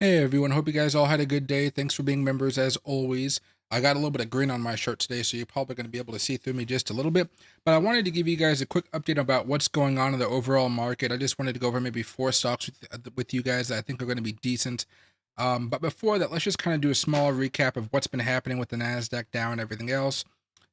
Hey everyone, hope you guys all had a good day. Thanks for being members as always. I got a little bit of green on my shirt today, so you're probably going to be able to see through me just a little bit. But I wanted to give you guys a quick update about what's going on in the overall market. I just wanted to go over maybe four stocks with you guys that I think are going to be decent. But before that, let's just kind of do a small recap of what's been happening with the NASDAQ down and everything else.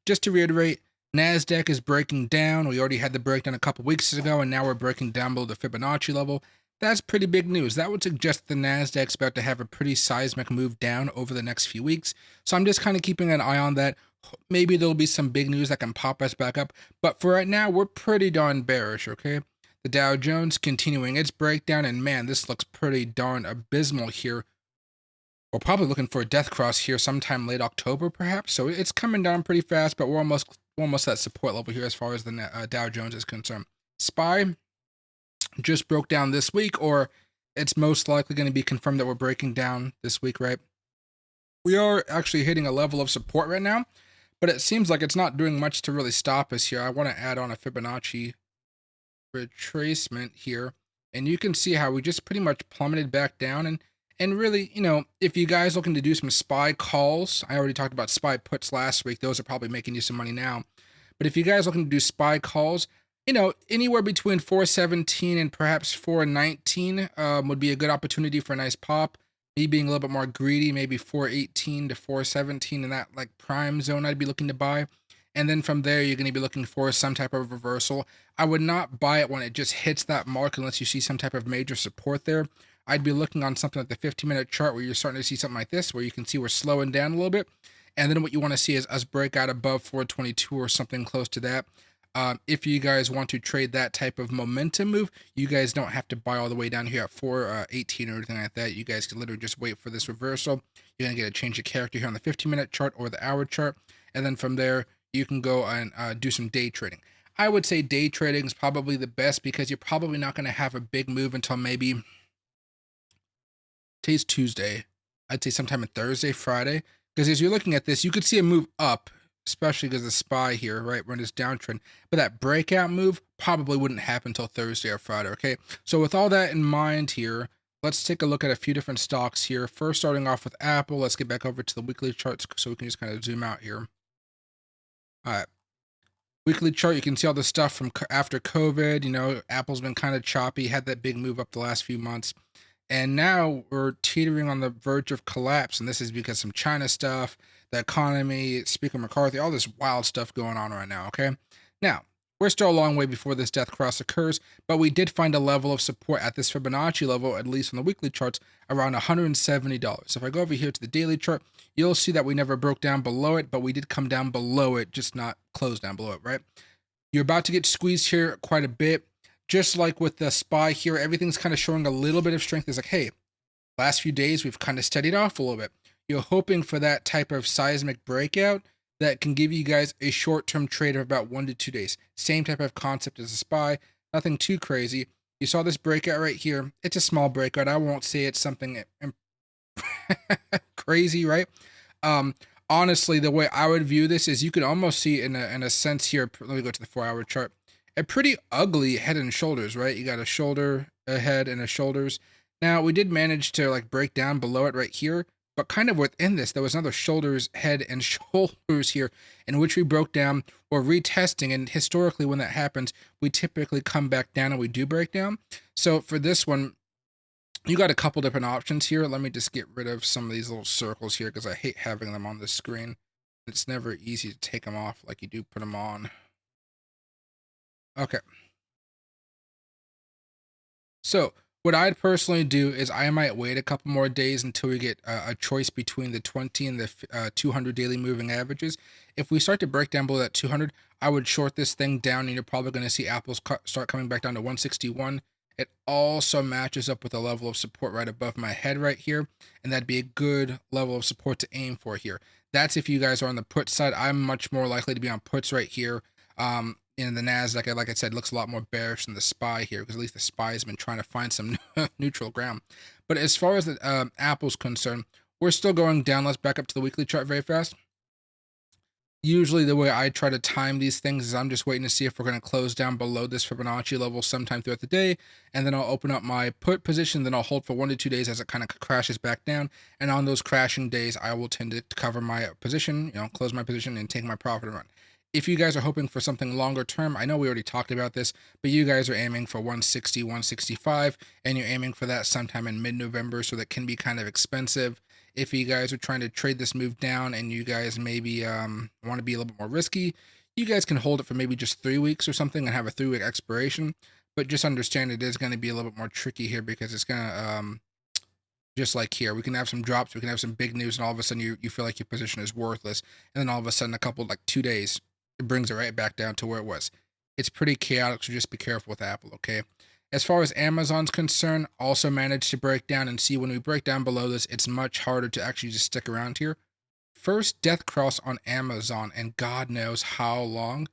Just to reiterate, NASDAQ is breaking down. We already had the breakdown a couple weeks ago, and now we're breaking down below the Fibonacci level. That's pretty big news. That would suggest the Nasdaq's about to have a pretty seismic move down over the next few weeks. So I'm just kind of keeping an eye on that. Maybe there'll be some big news that can pop us back up. But for right now, we're pretty darn bearish, okay? The Dow Jones continuing its breakdown, and man, this looks pretty darn abysmal here. We're probably looking for a death cross here sometime late October, perhaps. So it's coming down pretty fast, but we're almost at support level here as far as the Dow Jones is concerned. SPY just broke down this week, or it's most likely going to be confirmed that we're breaking down this week, right? We are actually hitting a level of support right now, but it seems like it's not doing much to really stop us here. I want to add on a Fibonacci retracement here, and you can see how we just pretty much plummeted back down. And really, if you guys looking to do some SPY calls, I already talked about SPY puts last week. Those are probably making you some money now. But if you guys looking to do SPY calls, anywhere between 417 and perhaps 419 would be a good opportunity for a nice pop. Me being a little bit more greedy, maybe 418 to 417 in that like prime zone I'd be looking to buy. And then from there, you're going to be looking for some type of reversal. I would not buy it when it just hits that mark unless you see some type of major support there. I'd be looking on something like the 15-minute chart where you're starting to see something like this, where you can see we're slowing down a little bit. And then what you want to see is us break out above 422 or something close to that. If you guys want to trade that type of momentum move, you guys don't have to buy all the way down here at 418 or anything like that. You guys can literally just wait for this reversal. You're going to get a change of character here on the 15-minute chart or the hour chart. And then from there, you can go and do some day trading. I would say day trading is probably the best because you're probably not going to have a big move until maybe today's Tuesday. I'd say sometime on Thursday, Friday. Because as you're looking at this, you could see a move up, especially because the SPY here, right, we're in this downtrend. But that breakout move probably wouldn't happen until Thursday or Friday, okay? So with all that in mind here, let's take a look at a few different stocks here. First, starting off with Apple. Let's get back over to the weekly charts so we can just kind of zoom out here. All right. Weekly chart, you can see all the stuff from after COVID. Apple's been kind of choppy, had that big move up the last few months. And now we're teetering on the verge of collapse. And this is because some China stuff, the economy, Speaker McCarthy, all this wild stuff going on right now, okay? Now, we're still a long way before this death cross occurs, but we did find a level of support at this Fibonacci level, at least on the weekly charts, around $170. So if I go over here to the daily chart, you'll see that we never broke down below it, but we did come down below it, just not close down below it, right? You're about to get squeezed here quite a bit. Just like with the SPY here, everything's kind of showing a little bit of strength. It's like, hey, last few days we've kind of steadied off a little bit. You're hoping for that type of seismic breakout that can give you guys a short-term trade of about 1 to 2 days. Same type of concept as a SPY, nothing too crazy. You saw this breakout right here. It's a small breakout. I won't say it's something crazy, right? Honestly, the way I would view this is you can almost see in a sense here. Let me go to the 4-hour chart. A pretty ugly head and shoulders, right? You got a shoulder, a head, and a shoulders. Now we did manage to like break down below it right here, but kind of within this, there was another shoulders, head, and shoulders here, in which we broke down or retesting. And historically, when that happens, we typically come back down and we do break down. So for this one, you got a couple different options here. Let me just get rid of some of these little circles here because I hate having them on the screen. It's never easy to take them off like you do put them on. Okay. So what I'd personally do is I might wait a couple more days until we get a choice between the 20 and the 200 daily moving averages. If we start to break down below that 200, I would short this thing down, and you're probably going to see Apple's start coming back down to 161. It also matches up with a level of support right above my head right here, and that'd be a good level of support to aim for here. That's if you guys are on the put side. I'm much more likely to be on puts right here. In the Nasdaq, like I said, looks a lot more bearish than the SPY here, because at least the SPY has been trying to find some neutral ground. But as far as the Apple's concerned, we're still going down. Let's back up to the weekly chart very fast. Usually the way I try to time these things is I'm just waiting to see if we're going to close down below this Fibonacci level sometime throughout the day, and then I'll open up my put position, then I'll hold for 1 to 2 days as it kind of crashes back down, and on those crashing days, I will tend to cover my position, close my position and take my profit and run. If you guys are hoping for something longer term, I know we already talked about this, but you guys are aiming for 160, 165, and you're aiming for that sometime in mid-November, so that can be kind of expensive. If you guys are trying to trade this move down and you guys maybe want to be a little bit more risky, you guys can hold it for maybe just 3 weeks or something and have a 3 week expiration. But just understand it is going to be a little bit more tricky here because it's going to, just like here, we can have some drops, we can have some big news, and all of a sudden you feel like your position is worthless. And then all of a sudden, a couple, like 2 days, it brings it right back down to where it was. It's pretty chaotic, so just be careful with Apple, okay? As far as Amazon's concerned, also managed to break down and see when we break down below this, it's much harder to actually just stick around here. First death cross on Amazon, and God knows how long,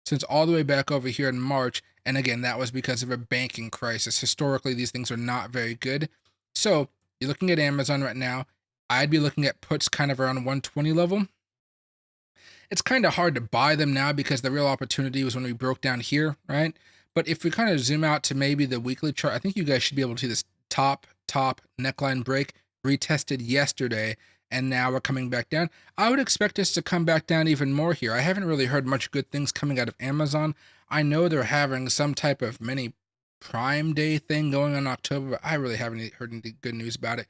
since all the way back over here in March. And again, that was because of a banking crisis. Historically, these things are not very good. So you're looking at Amazon right now. I'd be looking at puts kind of around 120 level. It's kind of hard to buy them now because the real opportunity was when we broke down here, right? But if we kind of zoom out to maybe the weekly chart, I think you guys should be able to see this top neckline break retested yesterday, and now we're coming back down. I would expect us to come back down even more here. I haven't really heard much good things coming out of Amazon. I know they're having some type of mini Prime Day thing going on in October, but I really haven't heard any good news about it.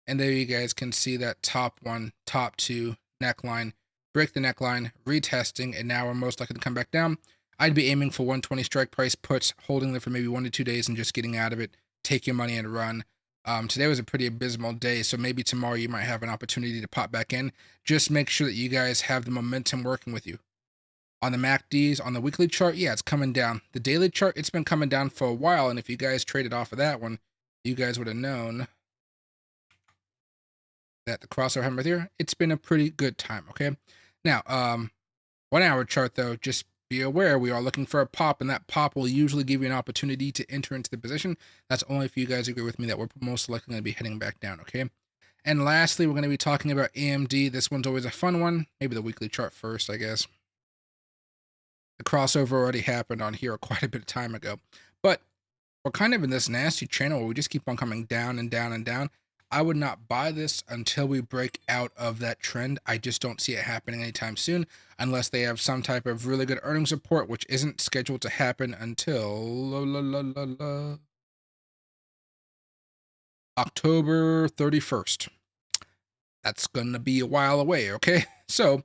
And there you guys can see that top one, top two neckline, break the neckline, retesting, and now we're most likely to come back down. I'd be aiming for 120 strike price puts, holding them for maybe 1 to 2 days and just getting out of it. Take your money and run. Today was a pretty abysmal day, so maybe tomorrow you might have an opportunity to pop back in. Just make sure that you guys have the momentum working with you. On the MACDs, on the weekly chart, yeah, it's coming down. The daily chart, it's been coming down for a while, and if you guys traded off of that one, you guys would have known that the crossover hammer here, it's been a pretty good time, okay? Now, 1 hour chart though, just be aware we are looking for a pop, and that pop will usually give you an opportunity to enter into the position. That's only if you guys agree with me that we're most likely going to be heading back down, okay? And lastly, we're going to be talking about AMD. This one's always a fun one. Maybe the weekly chart first, I guess. The crossover already happened on here quite a bit of time ago. But we're kind of in this nasty channel where we just keep on coming down and down and down. I would not buy this until we break out of that trend. I just don't see it happening anytime soon unless they have some type of really good earnings report, which isn't scheduled to happen until October 31st. That's going to be a while away, okay? So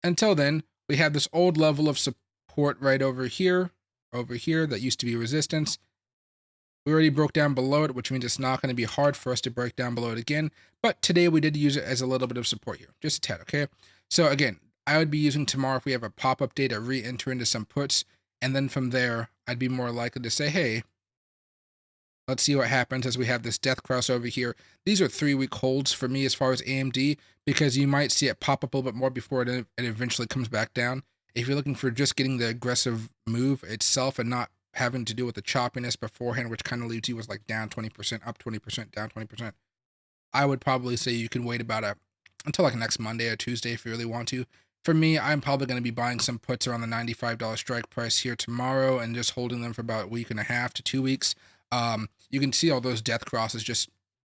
until then, we have this old level of support right over here, that used to be resistance. We already broke down below it, which means it's not going to be hard for us to break down below it again. But today we did use it as a little bit of support here, just a tad, okay? So again, I would be using tomorrow if we have a pop-up day to re-enter into some puts. And then from there, I'd be more likely to say, hey, let's see what happens as we have this death cross over here. These are 3-week holds for me as far as AMD, because you might see it pop up a little bit more before it eventually comes back down. If you're looking for just getting the aggressive move itself and not having to deal with the choppiness beforehand, which kind of leaves you with like down 20%, up 20%, down 20%, I would probably say you can wait about until like next Monday or Tuesday if you really want to. For me, I'm probably going to be buying some puts around the $95 strike price here tomorrow and just holding them for about a week and a half to 2 weeks. You can see all those death crosses just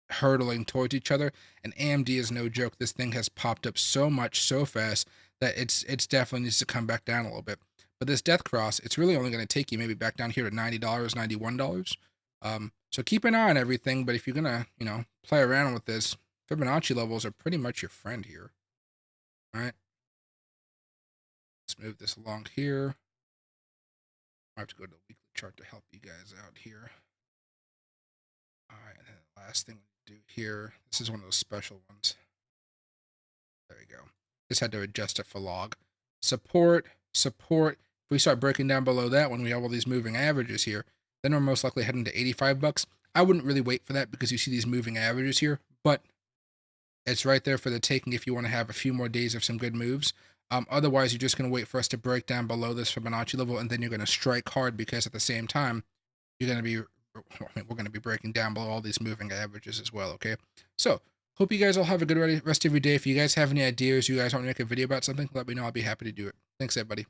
hurtling towards each other, and AMD is no joke. This thing has popped up so much so fast that it's definitely needs to come back down a little bit. But this death cross, it's really only going to take you maybe back down here to $90, $91. So keep an eye on everything. But if you're going to, play around with this, Fibonacci levels are pretty much your friend here. All right. Let's move this along here. I have to go to the weekly chart to help you guys out here. All right. And then the last thing we do here, this is one of those special ones. There we go. Just had to adjust it for log. Support. If we start breaking down below that, when we have all these moving averages here, then we're most likely heading to $85. I wouldn't really wait for that because you see these moving averages here, but it's right there for the taking if you want to have a few more days of some good moves. Otherwise, you're just going to wait for us to break down below this Fibonacci level, and then you're going to strike hard because at the same time, we're going to be breaking down below all these moving averages as well, okay? So Hope you guys all have a good rest of your day. If you guys have any ideas, you guys want to make a video about something, let me know. I'll be happy to do it. Thanks, everybody.